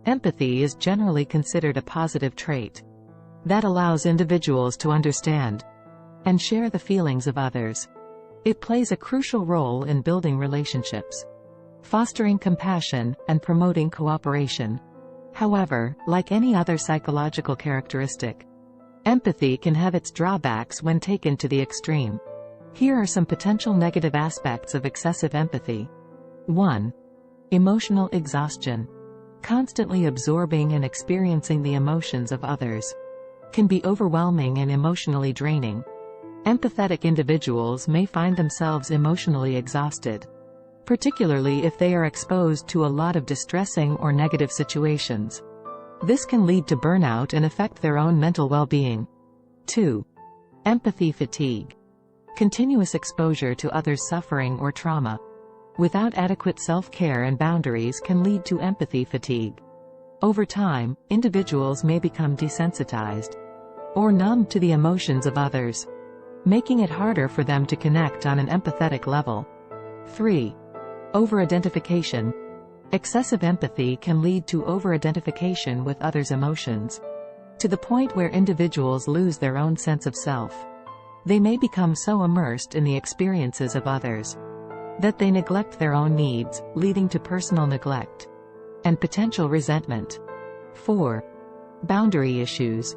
Empathy is generally considered a positive trait that allows individuals to understand and share the feelings of others. It plays a crucial role in building relationships, fostering compassion, and promoting cooperation. However, like any other psychological characteristic, empathy can have its drawbacks when taken to the extreme. Here are some potential negative aspects of excessive empathy. 1. Emotional exhaustion. Constantly absorbing and experiencing the emotions of others can be overwhelming and emotionally draining. Empathetic individuals may find themselves emotionally exhausted, particularly if they are exposed to a lot of distressing or negative situations. This can lead to burnout and affect their own mental well-being. 2. Empathy fatigue. Continuous exposure to others' suffering or trauma without adequate self-care and boundaries can lead to empathy fatigue. Over time, individuals may become desensitized or numb to the emotions of others, making it harder for them to connect on an empathetic level. 3. Over-identification. Excessive empathy can lead to over-identification with others' emotions, to the point where individuals lose their own sense of self. They may become so immersed in the experiences of others that they neglect their own needs, leading to personal neglect and potential resentment. 4. Boundary issues.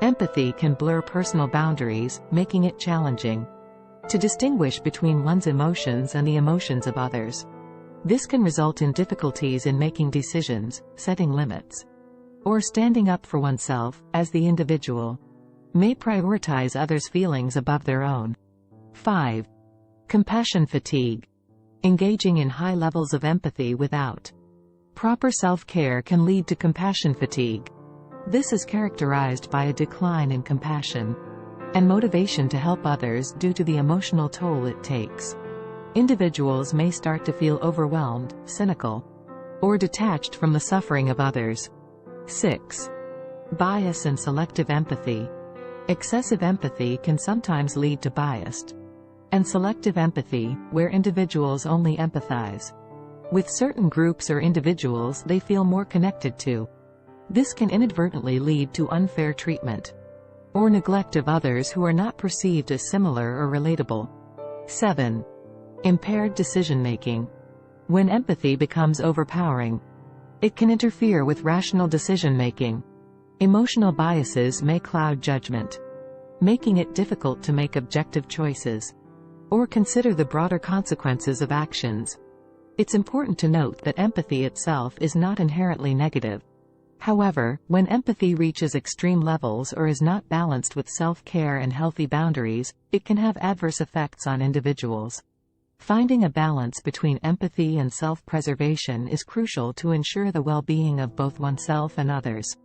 Empathy can blur personal boundaries, making it challenging to distinguish between one's emotions and the emotions of others. This can result in difficulties in making decisions, setting limits, or standing up for oneself, as the individual may prioritize others' feelings above their own. 5. Compassion fatigue. Engaging in high levels of empathy without proper self-care can lead to compassion fatigue. This is characterized by a decline in compassion and motivation to help others due to the emotional toll it takes. Individuals may start to feel overwhelmed, cynical, or detached from the suffering of others. 6. Bias and selective empathy. Excessive empathy can sometimes lead to biased and selective empathy, where individuals only empathize with certain groups or individuals they feel more connected to. This can inadvertently lead to unfair treatment or neglect of others who are not perceived as similar or relatable. 7. Impaired decision-making. When empathy becomes overpowering, it can interfere with rational decision-making. Emotional biases may cloud judgment, making it difficult to make objective choices or consider the broader consequences of actions. It's important to note that empathy itself is not inherently negative. However, when empathy reaches extreme levels or is not balanced with self-care and healthy boundaries, it can have adverse effects on individuals. Finding a balance between empathy and self-preservation is crucial to ensure the well-being of both oneself and others.